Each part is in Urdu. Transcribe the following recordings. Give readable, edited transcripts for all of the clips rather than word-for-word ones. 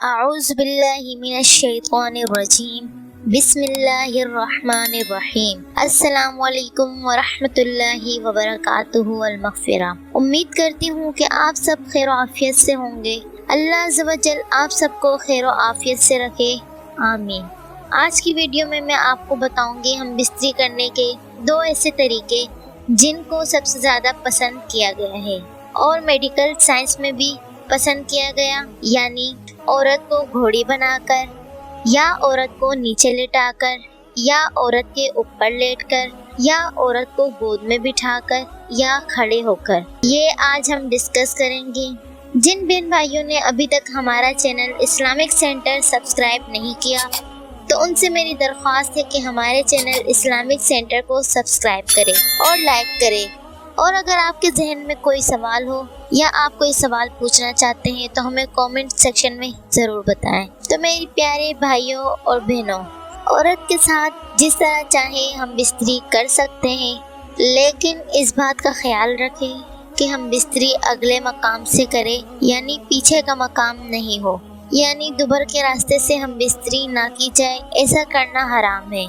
اعوذ باللہ من الشیطان الرجیم بسم اللہ الرحمن الرحیم السلام علیکم ورحمۃ اللہ وبرکاتہ المغفرہ۔ امید کرتی ہوں کہ آپ سب خیر و عافیت سے ہوں گے۔ اللہ عز و جل آپ سب کو خیر و عافیت سے رکھے، آمین۔ آج کی ویڈیو میں آپ کو بتاؤں گی ہم بستری کرنے کے دو ایسے طریقے جن کو سب سے زیادہ پسند کیا گیا ہے اور میڈیکل سائنس میں بھی پسند کیا گیا، یعنی عورت کو گھوڑی بنا کر یا عورت کو نیچے لٹا کر یا عورت کے اوپر لیٹ کر یا عورت کو گود میں بٹھا کر یا کھڑے ہو کر۔ یہ آج ہم ڈسکس کریں گے۔ جن بہن بھائیوں نے ابھی تک ہمارا چینل اسلامک سینٹر سبسکرائب نہیں کیا تو ان سے میری درخواست ہے کہ ہمارے چینل اسلامک سینٹر کو سبسکرائب کریں اور لائک کریں، اور اگر آپ کے ذہن میں کوئی سوال ہو یا آپ کوئی سوال پوچھنا چاہتے ہیں تو ہمیں کامنٹ سیکشن میں ضرور بتائیں۔ تو میری پیارے بھائیوں اور بہنوں، عورت کے ساتھ جس طرح چاہے ہم بستری کر سکتے ہیں، لیکن اس بات کا خیال رکھیں کہ ہم بستری اگلے مقام سے کریں، یعنی پیچھے کا مقام نہیں ہو، یعنی دوبر کے راستے سے ہم بستری نہ کی جائے، ایسا کرنا حرام ہے۔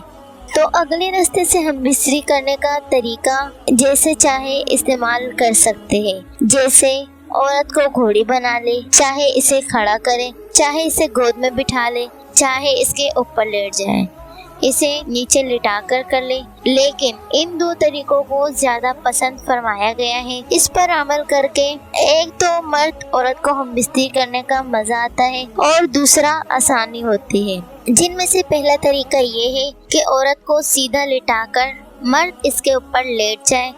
تو اگلے راستے سے ہم بستری کرنے کا طریقہ جیسے چاہے استعمال کر سکتے ہیں، جیسے عورت کو گھوڑی بنا لے، چاہے اسے کھڑا کرے، چاہے اسے گود میں بٹھا لے، چاہے اس کے اوپر لیٹ جائے، اسے نیچے لٹا کر لے، لیکن ان دو طریقوں کو زیادہ پسند فرمایا گیا ہے۔ اس پر عمل کر کے ایک تو مرد عورت کو ہم بستری کرنے کا مزہ آتا ہے اور دوسرا آسانی ہوتی ہے، جن میں سے پہلا طریقہ یہ ہے کہ عورت کو سیدھا لٹا کر مرد اس کے اوپر لیٹ جائے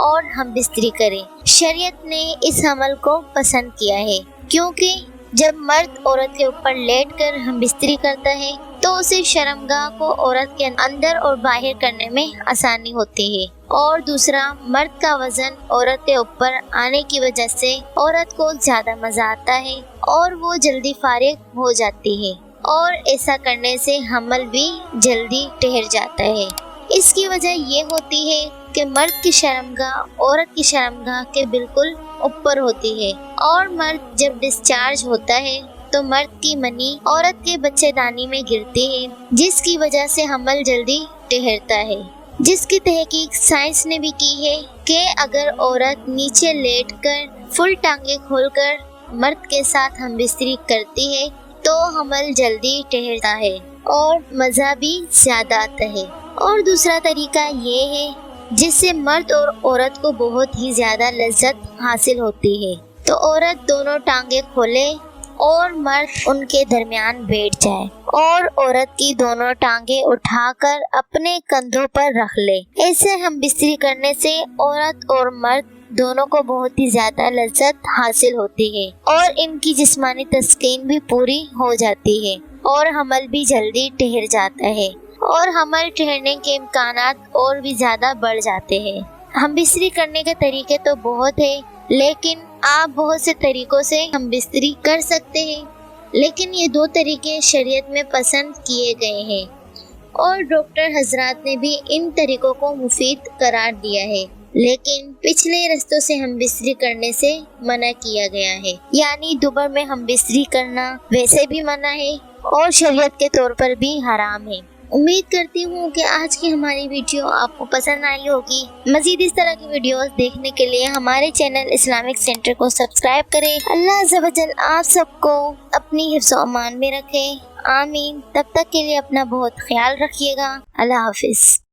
اور ہم بستری کریں۔ شریعت نے اس عمل کو پسند کیا ہے، کیونکہ جب مرد عورت کے اوپر لیٹ کر ہم بستری کرتا ہے تو اسے شرمگاہ کو عورت کے اندر اور باہر کرنے میں آسانی ہوتی ہے، اور دوسرا مرد کا وزن عورت کے اوپر آنے کی وجہ سے عورت کو زیادہ مزہ آتا ہے اور وہ جلدی فارغ ہو جاتی ہے، اور ایسا کرنے سے حمل بھی جلدی ٹھہر جاتا ہے۔ اس کی وجہ یہ ہوتی ہے کہ مرد کی شرمگاہ عورت کی شرمگاہ کے بالکل اوپر ہوتی ہے، اور مرد جب ڈسچارج ہوتا ہے تو مرد کی منی عورت کے بچے دانی میں گرتی ہے، جس کی وجہ سے حمل جلدی ٹھہرتا ہے۔ جس کی تحقیق سائنس نے بھی کی ہے کہ اگر عورت نیچے لیٹ کر فل ٹانگیں کھول کر مرد کے ساتھ ہم بستری کرتی ہے تو حمل جلدی ٹھہرتا ہے اور مزہ بھی زیادہ آتا ہے۔ اور دوسرا طریقہ یہ ہے جس سے مرد اور عورت کو بہت ہی زیادہ لذت حاصل ہوتی ہے۔ تو عورت دونوں ٹانگیں کھولے اور مرد ان کے درمیان بیٹھ جائے اور عورت کی دونوں ٹانگیں اٹھا کر اپنے کندھوں پر رکھ لے۔ ایسے ہم بستری کرنے سے عورت اور مرد دونوں کو بہت ہی زیادہ لذت حاصل ہوتی ہے اور ان کی جسمانی تسکین بھی پوری ہو جاتی ہے اور حمل بھی جلدی ٹھہر جاتا ہے، اور حمل ٹھہرنے کے امکانات اور بھی زیادہ بڑھ جاتے ہیں۔ ہم بستری کرنے کے طریقے تو بہت ہیں، لیکن آپ بہت سے طریقوں سے ہم بستری کر سکتے ہیں، لیکن یہ دو طریقے شریعت میں پسند کیے گئے ہیں اور ڈاکٹر حضرات نے بھی ان طریقوں کو مفید قرار دیا ہے، لیکن پچھلے رستوں سے ہم بستری کرنے سے منع کیا گیا ہے، یعنی دوبر میں ہم بستری کرنا ویسے بھی منع ہے اور شریعت کے طور پر بھی حرام ہے۔ امید کرتی ہوں کہ آج کی ہماری ویڈیو آپ کو پسند آئی ہوگی۔ مزید اس طرح کی ویڈیوز دیکھنے کے لیے ہمارے چینل اسلامک سینٹر کو سبسکرائب کریں۔ اللہ عز و جل آپ سب کو اپنی حفظ و امان میں رکھے، آمین۔ تب تک کے لیے اپنا بہت خیال رکھیے گا۔ اللہ حافظ۔